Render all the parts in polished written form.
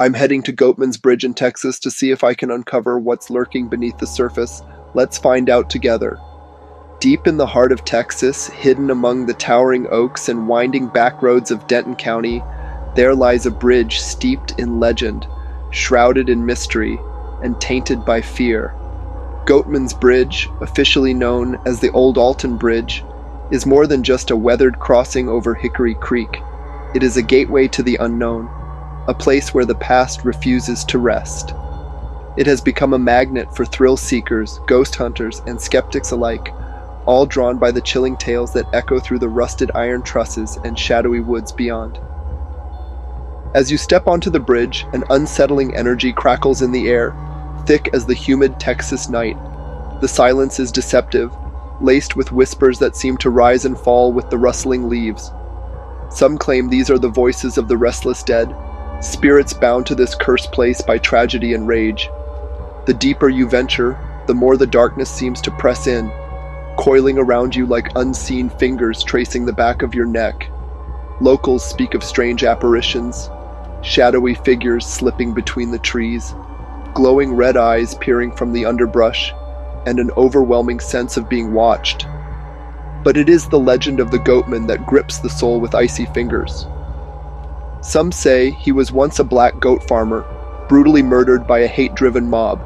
I'm heading to Goatman's Bridge in Texas to see if I can uncover what's lurking beneath the surface. Let's find out together. Deep in the heart of Texas, hidden among the towering oaks and winding back roads of Denton County, there lies a bridge steeped in legend, shrouded in mystery, and tainted by fear. Goatman's Bridge, officially known as the Old Alton Bridge, is more than just a weathered crossing over Hickory Creek. It is a gateway to the unknown, a place where the past refuses to rest. It has become a magnet for thrill seekers, ghost hunters, and skeptics alike, all drawn by the chilling tales that echo through the rusted iron trusses and shadowy woods beyond. As you step onto the bridge, an unsettling energy crackles in the air, thick as the humid Texas night. The silence is deceptive, laced with whispers that seem to rise and fall with the rustling leaves. Some claim these are the voices of the restless dead, spirits bound to this cursed place by tragedy and rage. The deeper you venture, the more the darkness seems to press in, coiling around you like unseen fingers tracing the back of your neck. Locals speak of strange apparitions, shadowy figures slipping between the trees, glowing red eyes peering from the underbrush, and an overwhelming sense of being watched. But it is the legend of the Goatman that grips the soul with icy fingers. Some say he was once a black goat farmer, brutally murdered by a hate-driven mob,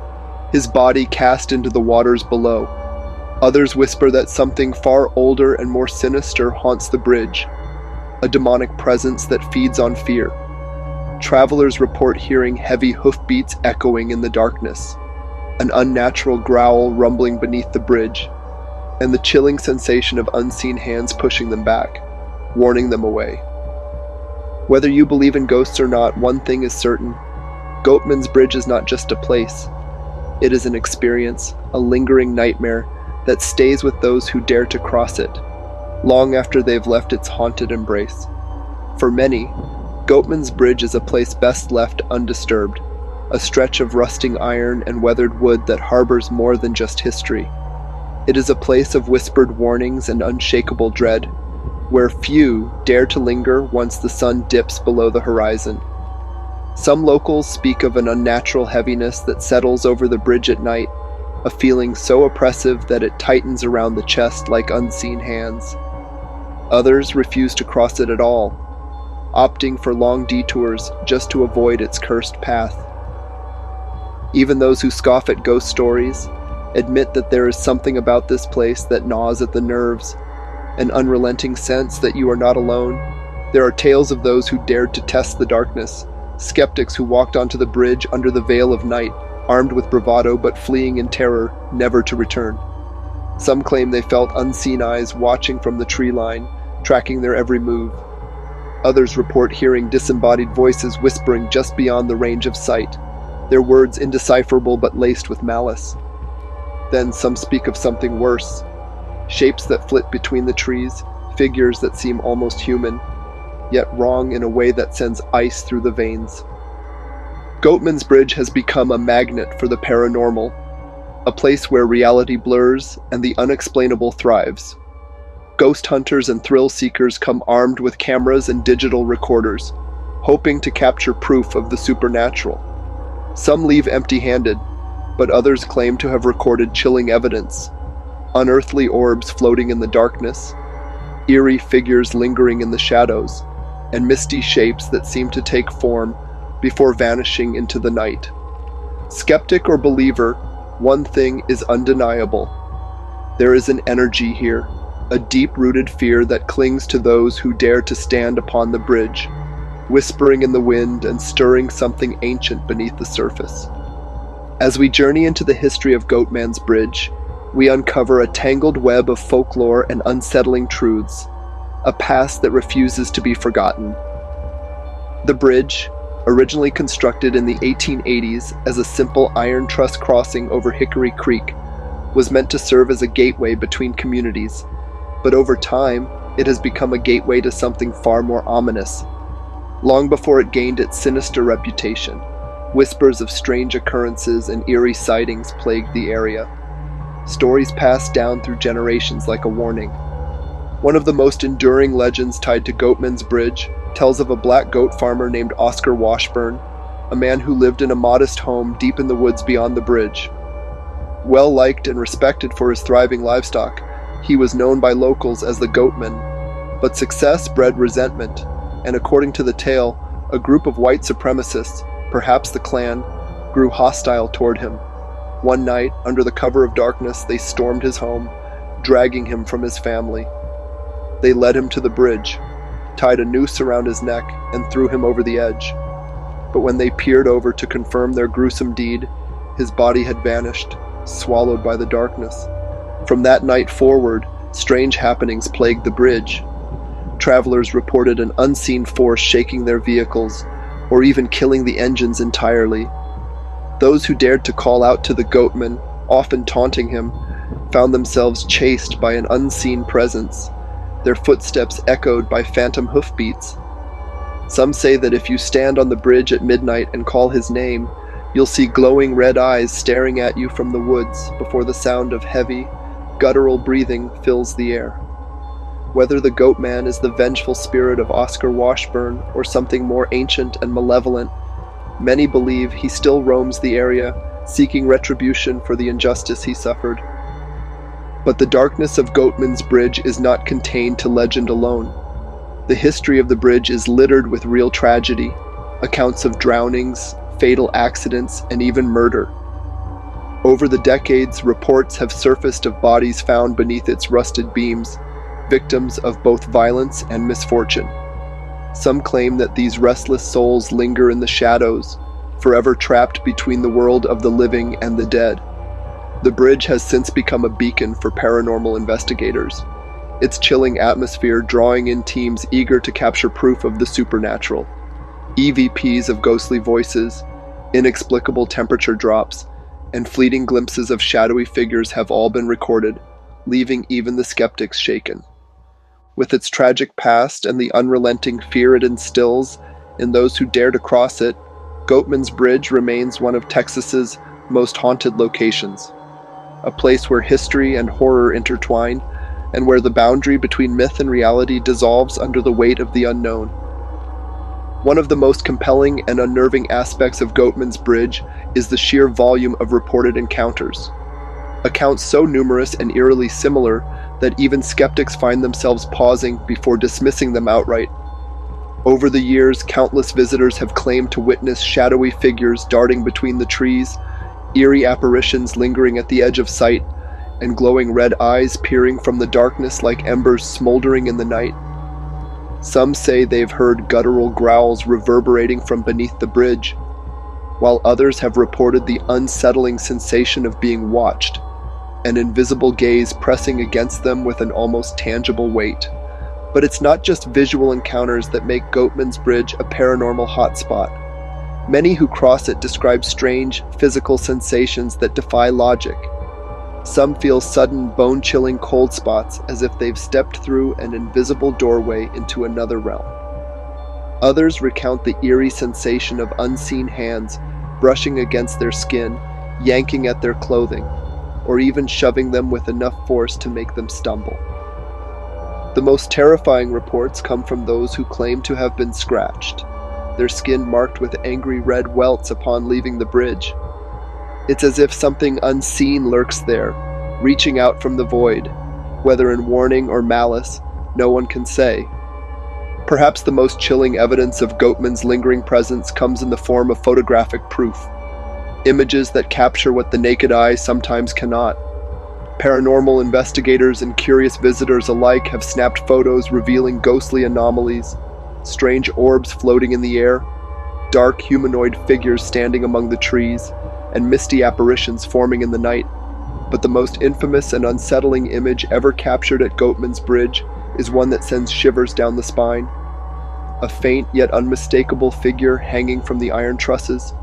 his body cast into the waters below. Others whisper that something far older and more sinister haunts the bridge, a demonic presence that feeds on fear. Travelers report hearing heavy hoofbeats echoing in the darkness, an unnatural growl rumbling beneath the bridge, and the chilling sensation of unseen hands pushing them back, warning them away. Whether you believe in ghosts or not, one thing is certain. Goatman's Bridge is not just a place. It is an experience, a lingering nightmare that stays with those who dare to cross it, long after they've left its haunted embrace. For many, Goatman's Bridge is a place best left undisturbed, a stretch of rusting iron and weathered wood that harbors more than just history. It is a place of whispered warnings and unshakable dread, where few dare to linger once the sun dips below the horizon. Some locals speak of an unnatural heaviness that settles over the bridge at night, a feeling so oppressive that it tightens around the chest like unseen hands. Others refuse to cross it at all, opting for long detours just to avoid its cursed path. Even those who scoff at ghost stories admit that there is something about this place that gnaws at the nerves, an unrelenting sense that you are not alone. There are tales of those who dared to test the darkness, skeptics who walked onto the bridge under the veil of night, armed with bravado but fleeing in terror, never to return. Some claim they felt unseen eyes watching from the tree line, tracking their every move. Others report hearing disembodied voices whispering just beyond the range of sight, their words indecipherable but laced with malice. Then some speak of something worse, shapes that flit between the trees, figures that seem almost human, yet wrong in a way that sends ice through the veins. Goatman's Bridge has become a magnet for the paranormal, a place where reality blurs and the unexplainable thrives. Ghost hunters and thrill seekers come armed with cameras and digital recorders, hoping to capture proof of the supernatural. Some leave empty-handed, but others claim to have recorded chilling evidence. Unearthly orbs floating in the darkness, eerie figures lingering in the shadows, and misty shapes that seem to take form before vanishing into the night. Skeptic or believer, one thing is undeniable. There is an energy here, a deep-rooted fear that clings to those who dare to stand upon the bridge, whispering in the wind and stirring something ancient beneath the surface. As we journey into the history of Goatman's Bridge, we uncover a tangled web of folklore and unsettling truths, a past that refuses to be forgotten. The bridge, originally constructed in the 1880s as a simple iron truss crossing over Hickory Creek, was meant to serve as a gateway between communities, but over time, it has become a gateway to something far more ominous. Long before it gained its sinister reputation, whispers of strange occurrences and eerie sightings plagued the area. Stories passed down through generations like a warning. One of the most enduring legends tied to Goatman's Bridge tells of a black goat farmer named Oscar Washburn, a man who lived in a modest home deep in the woods beyond the bridge. Well liked and respected for his thriving livestock, he was known by locals as the Goatman. But success bred resentment, and according to the tale, a group of white supremacists, perhaps the Klan, grew hostile toward him. One night, under the cover of darkness, they stormed his home, dragging him from his family. They led him to the bridge, tied a noose around his neck, and threw him over the edge. But when they peered over to confirm their gruesome deed, his body had vanished, swallowed by the darkness. From that night forward, strange happenings plagued the bridge. Travelers reported an unseen force shaking their vehicles, or even killing the engines entirely. Those who dared to call out to the Goatman, often taunting him, found themselves chased by an unseen presence, their footsteps echoed by phantom hoofbeats. Some say that if you stand on the bridge at midnight and call his name, you'll see glowing red eyes staring at you from the woods before the sound of heavy, guttural breathing fills the air. Whether the Goatman is the vengeful spirit of Oscar Washburn or something more ancient and malevolent, many believe he still roams the area, seeking retribution for the injustice he suffered. But the darkness of Goatman's Bridge is not contained to legend alone. The history of the bridge is littered with real tragedy, accounts of drownings, fatal accidents, and even murder. Over the decades, reports have surfaced of bodies found beneath its rusted beams, victims of both violence and misfortune. Some claim that these restless souls linger in the shadows, forever trapped between the world of the living and the dead. The bridge has since become a beacon for paranormal investigators, its chilling atmosphere drawing in teams eager to capture proof of the supernatural. EVPs of ghostly voices, inexplicable temperature drops, and fleeting glimpses of shadowy figures have all been recorded, leaving even the skeptics shaken. With its tragic past and the unrelenting fear it instills in those who dare to cross it, Goatman's Bridge remains one of Texas's most haunted locations, a place where history and horror intertwine, and where the boundary between myth and reality dissolves under the weight of the unknown. One of the most compelling and unnerving aspects of Goatman's Bridge is the sheer volume of reported encounters. Accounts so numerous and eerily similar that even skeptics find themselves pausing before dismissing them outright. Over the years, countless visitors have claimed to witness shadowy figures darting between the trees, eerie apparitions lingering at the edge of sight, and glowing red eyes peering from the darkness like embers smoldering in the night. Some say they've heard guttural growls reverberating from beneath the bridge, while others have reported the unsettling sensation of being watched, an invisible gaze pressing against them with an almost tangible weight. But it's not just visual encounters that make Goatman's Bridge a paranormal hotspot. Many who cross it describe strange, physical sensations that defy logic. Some feel sudden, bone-chilling cold spots as if they've stepped through an invisible doorway into another realm. Others recount the eerie sensation of unseen hands brushing against their skin, yanking at their clothing, or even shoving them with enough force to make them stumble. The most terrifying reports come from those who claim to have been scratched, their skin marked with angry red welts upon leaving the bridge. It's as if something unseen lurks there, reaching out from the void. Whether in warning or malice, no one can say. Perhaps the most chilling evidence of Goatman's lingering presence comes in the form of photographic proof. Images that capture what the naked eye sometimes cannot. Paranormal investigators and curious visitors alike have snapped photos revealing ghostly anomalies, strange orbs floating in the air, dark humanoid figures standing among the trees, and misty apparitions forming in the night. But the most infamous and unsettling image ever captured at Goatman's Bridge is one that sends shivers down the spine. A faint yet unmistakable figure hanging from the iron trusses,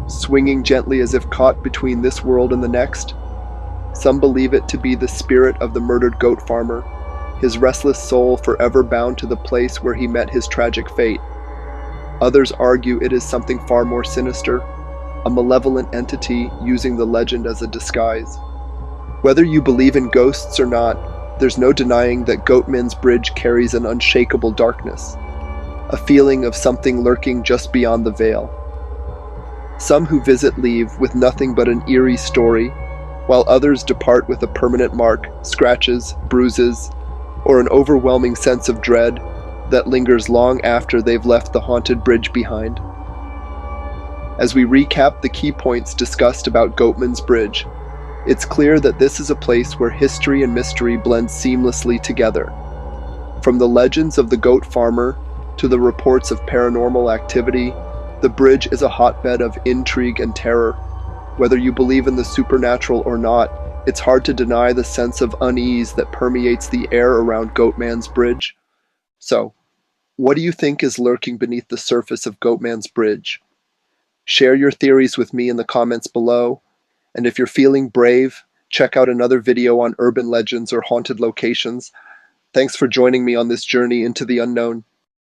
swinging gently as if caught between this world and the next. Some believe it to be the spirit of the murdered goat farmer, his restless soul forever bound to the place where he met his tragic fate. Others argue it is something far more sinister, a malevolent entity using the legend as a disguise. Whether you believe in ghosts or not, there's no denying that Goatman's Bridge carries an unshakable darkness, a feeling of something lurking just beyond the veil. Some who visit leave with nothing but an eerie story, while others depart with a permanent mark, scratches, bruises, or an overwhelming sense of dread that lingers long after they've left the haunted bridge behind. As we recap the key points discussed about Goatman's Bridge, it's clear that this is a place where history and mystery blend seamlessly together. From the legends of the goat farmer to the reports of paranormal activity, the bridge is a hotbed of intrigue and terror. Whether you believe in the supernatural or not, it's hard to deny the sense of unease that permeates the air around Goatman's Bridge. So, what do you think is lurking beneath the surface of Goatman's Bridge? Share your theories with me in the comments below, and if you're feeling brave, check out another video on urban legends or haunted locations. Thanks for joining me on this journey into the unknown.